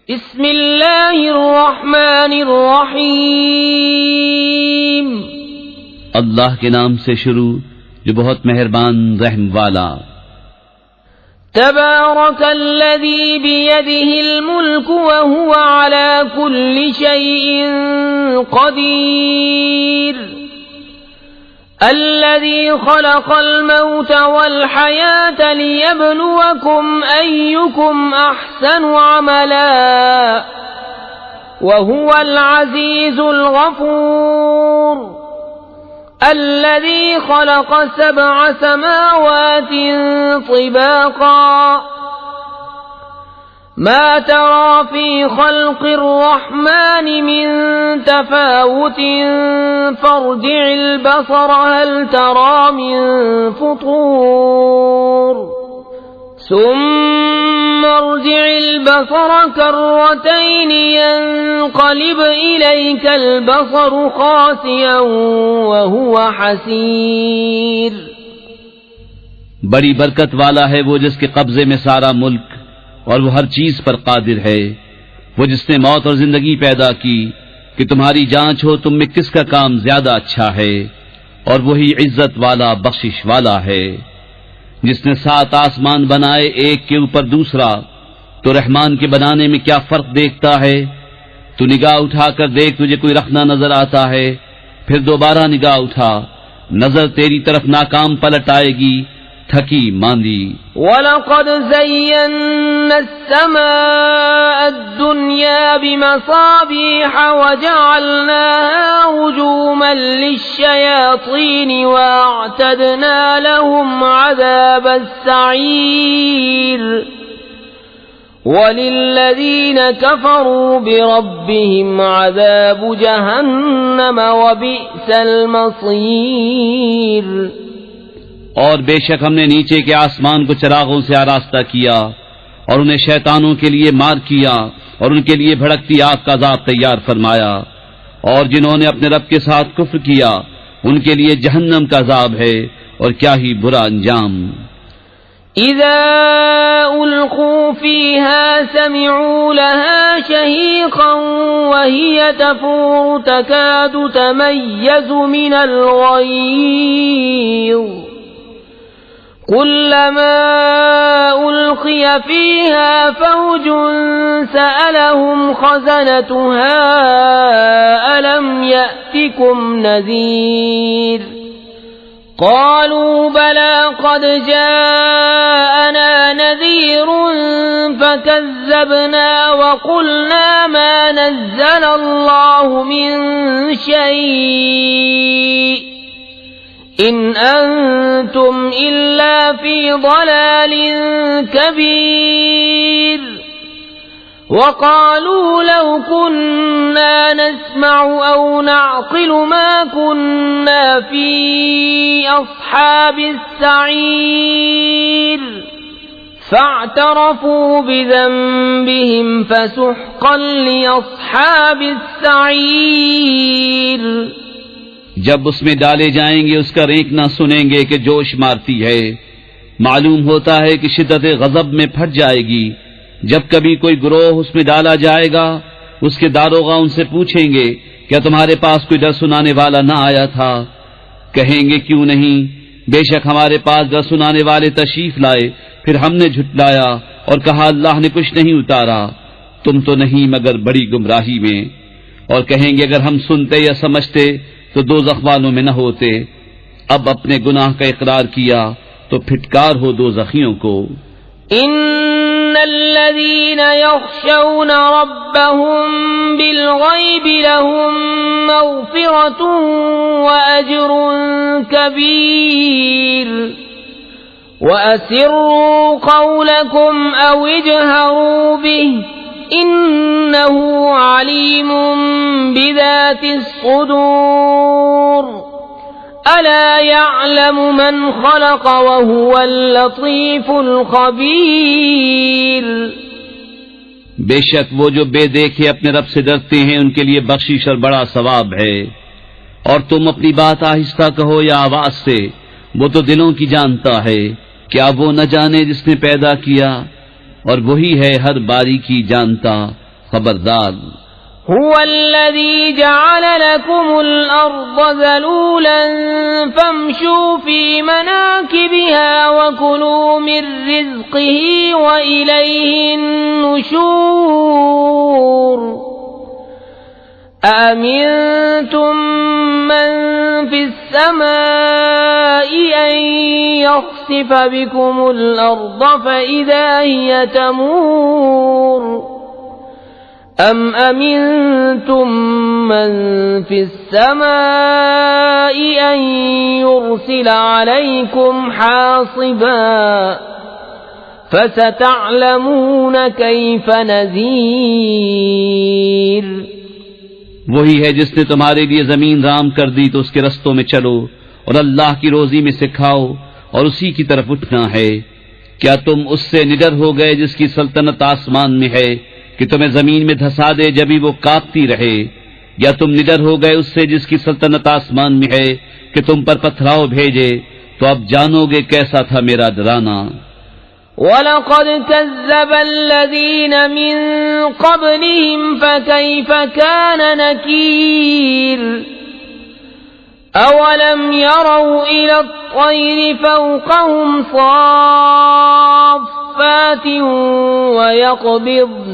बिस्मिल्लाहिर्रहमानिर्रहीम। अल्लाह के नाम से शुरू जो बहुत मेहरबान रहम वाला। तबारकल्लज़ी बियदिहिल मुल्क व हुवा अला कुल्लि शैइन क़दीर। अल्लज़ी ख़लक़ल मौत वल हयात लियब्लुवकुम अय्युकुम अहसनु अमला व हुवल अज़ीज़ुल गफ़ूर। الذي خلق 7 سماوات طباقا ما ترى في خلق الرحمن من تفاوت فارجع البصر هل ترى من فطور ثم ارجع البصر كرتين ينقلب إليك البصر خاسئا وهو حسير। बड़ी बरकत वाला है वो जिसके कब्जे में सारा मुल्क और वो हर चीज पर कादिर है। वो जिसने मौत और जिंदगी पैदा की कि तुम्हारी जांच हो तुम में किसका काम ज्यादा अच्छा है, और वही इज्जत वाला बख्शिश वाला है। जिसने 7 आसमान बनाए एक के ऊपर दूसरा, तो रहमान के बनाने में क्या फर्क देखता है। तू निगाह उठाकर देख, तुझे कोई रखना नजर आता है, फिर दोबारा निगाह उठा, नजर तेरी तरफ नाकाम पलट आएगी, थकी मांदी। वलक़द ज़य्यन्ना अस्समाअ अद्दुन्या बिमसाबीह वजअलनाहा रुजूमन लिश्शयातीन वअअतदना लहुम अज़ाबस्सईर वलिल्लज़ीन कफ़रू बिरब्बिहिम अज़ाबु जहन्नम वबिअसल मसीर। और बेशक हमने नीचे के आसमान को चिरागों से आरास्ता किया और उन्हें शैतानों के लिए मार किया और उनके लिए भड़कती आग का अज़ाब तैयार फरमाया। और जिन्होंने अपने रब के साथ कुफ्र किया उनके लिए जहन्नम का अज़ाब है, और क्या ही बुरा अंजाम। इज़ा उल्क़ू फ़ीहा समिऊ लहा शहीक़न वहिय तफ़ूरु तकादु तमय्यज़ु मिनल ग़यज़ कुल्लमा उल्क़िय फ़ीहा फ़ौजुन सअलहुम ख़ज़नतुहा अलम यअतिकुम नज़ीर क़ालू बला क़द जाअना नज़ीरुन फ़कज़्ज़बना वक़ुलना मा नज़्ज़लल्लाहु मिन शै'इन इन अंतुम इल्ला फी ज़लालिन कबीर। वक़ालू लौ कुन्ना नस्मअु औ नअक़िलु मा कुन्ना फी अस्हाबिस सईर फ़अतरफ़ू बिज़ंबिहिम फ़सुह्क़न लिअस्हाबिस सईर। जब उसमें डाले जाएंगे उसका रेंकना सुनेंगे कि जोश मारती है। मालूम होता है कि शिद्दत गज़ब में फट जाएगी। जब कभी कोई गिरोह उसमें डाला जाएगा, उसके दारोगा उनसे पूछेंगे क्या तुम्हारे पास कोई डर सुनाने वाला न आया था? कहेंगे क्यों नहीं, बेशक हमारे पास डर सुनाने वाले तशरीफ लाए, फिर हमने झुटलाया और कहा अल्लाह ने कुछ नहीं उतारा, तुम तो नहीं मगर बड़ी गुमराही में। और कहेंगे अगर हम सुनते या समझते तो दोज़ख वालों में न होते। अब अपने गुनाह का इकरार किया तो फिटकार हो दोज़खियों को। इन्नल्लज़ीन यख़शौन रब्बहुम बिलग़ैबि लहुम मग़फ़िरतुन व अज्रुन कबीर। वअसिर्रू क़ौलकुम औ इजहरू बिहि इन्नहु अलीमुम बिज़ातिस सुदूर। अला यअलमु मन ख़लक़ व हुवल लतीफ़ुल ख़बीर। बेशक वो जो बेदेखे अपने रब से डरते हैं उनके लिए बख्शिश और बड़ा सवाब है। और तुम अपनी बात आहिस्ता कहो या आवाज से, वो तो दिलों की जानता है। क्या वो न जाने जिसने पैदा किया, और वही है हर बारीकी जानता, खबरदार, هو الذي جعل لكم الأرض ذلولا فامشوا في مناكبها وكلوا من رزقه وإليه النشور أأمنتم من في السماء أن يخسف بكم الأرض فإذا هي تمور أم أمنتم من في السماء أن يرسل عليكم حاصبا فستعلمون كيف نذير वही है जिसने तुम्हारे लिए जमीन राम कर दी तो उसके रस्तों में चलो और अल्लाह की रोजी में से खाओ और उसी की तरफ उठना है। क्या तुम उससे निडर हो गए जिसकी सल्तनत आसमान में है कि तुम्हें जमीन में धंसा दे जभी वो कांपती रहे, या तुम निडर हो गए उससे जिसकी सल्तनत आसमान में है कि तुम पर पथराव भेजे, तो अब जानोगे कैसा था मेरा डराना। वलक़द कज़्ज़ब अल्लज़ीन मिन क़ब्लिहिम फ़कैफ़ कान नकीर अवलम यरौ इला त्तैरि फ़ौक़हुम साफ़्फ़ातिन वयक़बिज़न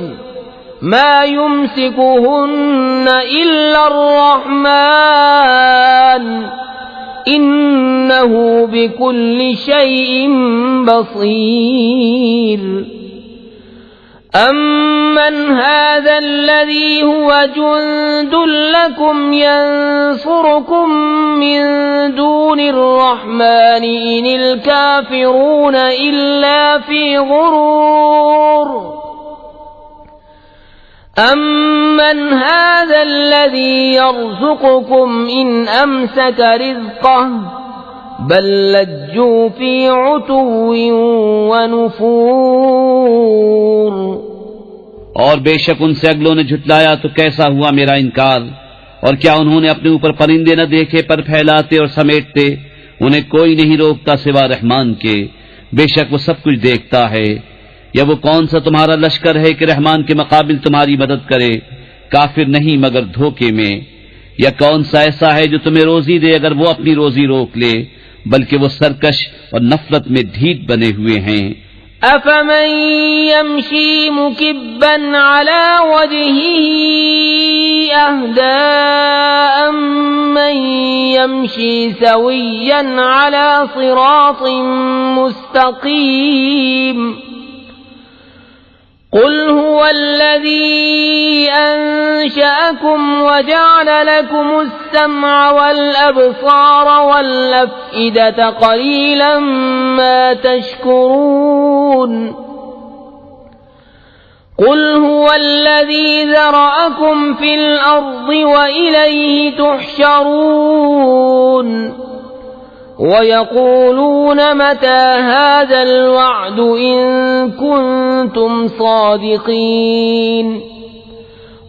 मा युमसिकुहुन्न इल्ला अर्रहमान इन्नहु बिकुल्लि शैइन बसीर अम्मन हाज़ा अल्लज़ी हुवा जुंदुन लकुम यंसुरुकुम मिन दूनिर रहमानि इनिल काफ़िरून इल्ला फ़ी गुरूर अम्मन हाज़ा अल्लज़ी यर्ज़ुक़ुकुम इन अमसक रिज़क़हु बल लज्जू फ़ी उतुव्विन व नुफ़ूर। और बेशक उनसे अगलों ने झुटलाया तो कैसा हुआ मेरा इनकार, और क्या उन्होंने अपने ऊपर परिंदे न देखे पर फैलाते और समेटते, उन्हें कोई नहीं रोकता सिवा रहमान के, बेशक वो सब कुछ देखता है। या वो कौन सा तुम्हारा लश्कर है कि रहमान के मुकाबिल तुम्हारी मदद करे, काफिर नहीं मगर धोखे में। या कौन सा ऐसा है जो तुम्हें रोजी दे अगर वो अपनी रोजी रोक ले, बल्कि वो सरकश और नफरत में ढीठ बने हुए हैं। अफमन यमशी मुकिब्बन अला वजहिही अहदा अम्मन यमशी सविय्यन अला सिरातिन मुस्तकीम कुल हुवल्लज़ी अंशअकुम वजअल लकुमुस्समअ वल-अब्सार वल-अफ़इदत क़लीलन मा तशकुरून कुल हुवल्लज़ी ज़रअकुम फ़िल अर्ज़ि व इलैहि तुहशरून वयक़ूलून मता हाज़ल वअदु इन कुन्तुम सादिक़ीन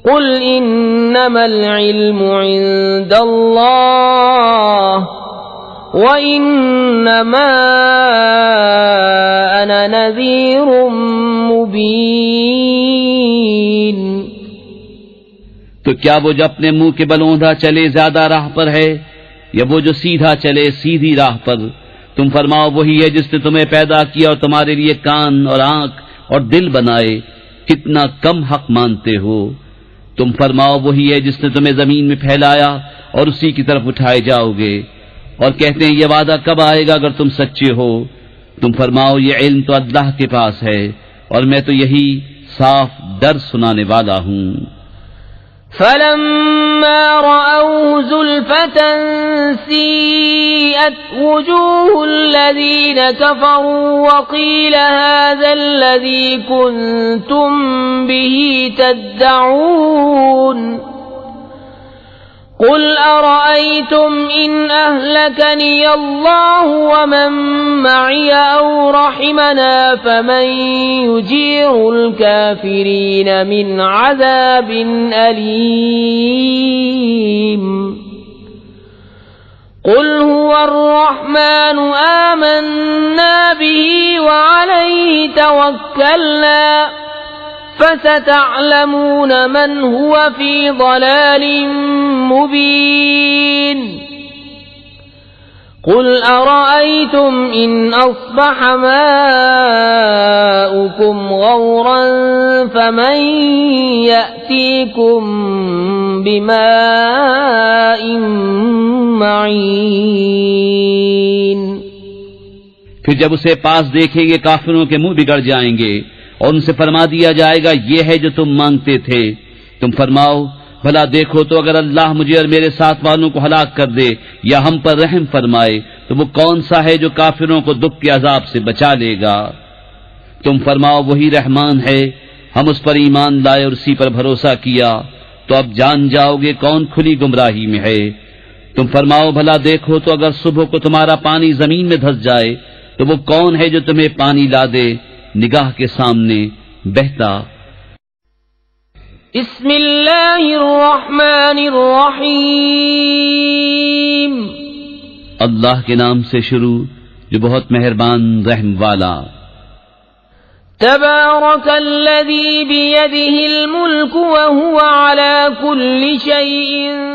कुल इन्नमल इल्मु इंदल्लाह व इन्नमा अना नज़ीरुम मुबीन। तो क्या वो जो अपने मुंह के बल औंधा चले ज्यादा राह पर है, या वो जो सीधा चले सीधी राह पर? तुम फरमाओ वही है जिसने तुम्हें पैदा किया और तुम्हारे लिए कान और आंख और दिल बनाए, कितना कम हक मानते हो। तुम फरमाओ वही है जिसने तुम्हें जमीन में फैलाया और उसी की तरफ उठाए जाओगे। और कहते हैं ये वादा कब आएगा अगर तुम सच्चे हो? तुम फरमाओ ये इल्म तो अल्लाह के पास है और मैं तो यही साफ डर सुनाने वाला हूँ। फलम्मा रअऊ ज़ुल्फ़तन सीअत वुजूहुल्लज़ीन कफ़रू वक़ील हाज़ाल्लज़ी कुन्तुम बिही तद्दऊन कुल अरअयतुम इन अहलकनी अल्लाहु व मन मई औ रहिमना फमन युजीरुल काफिरीन मिन अज़ाबिन अलीम। कुल हुवर्रहमानु आमन्ना बिही व अलैहि तवक्कलना فستعلمون من هو في ضلال مبين قل أرأيتم إن أصبح ماؤكم غورا فمن يأتيكم بماء معين। फिर जब उसे पास देखेंगे काफिरों के मुंह बिगड़ जाएंगे और उनसे फरमा दिया जाएगा ये है जो तुम मांगते थे। तुम फरमाओ भला देखो तो अगर अल्लाह मुझे और मेरे साथ वालों को हलाक कर दे या हम पर रहम फरमाए तो वो कौन सा है जो काफिरों को दुख के अजाब से बचा लेगा। तुम फरमाओ वही रहमान है, हम उस पर ईमान लाए और उसी पर भरोसा किया, तो अब जान जाओगे कौन खुली गुमराही में है। तुम फरमाओ भला देखो तो अगर सुबह को तुम्हारा पानी जमीन में धंस जाए तो वो कौन है जो तुम्हें पानी ला दे निगाह के सामने बहता। बिस्मिल्लाहिर्रहमानिर्रहीम। अल्लाह के नाम से शुरू जो बहुत मेहरबान रहम वाला। तबारकल्लज़ी बियदिहिल मुल्क व हुवा अला कुल्लि शैइन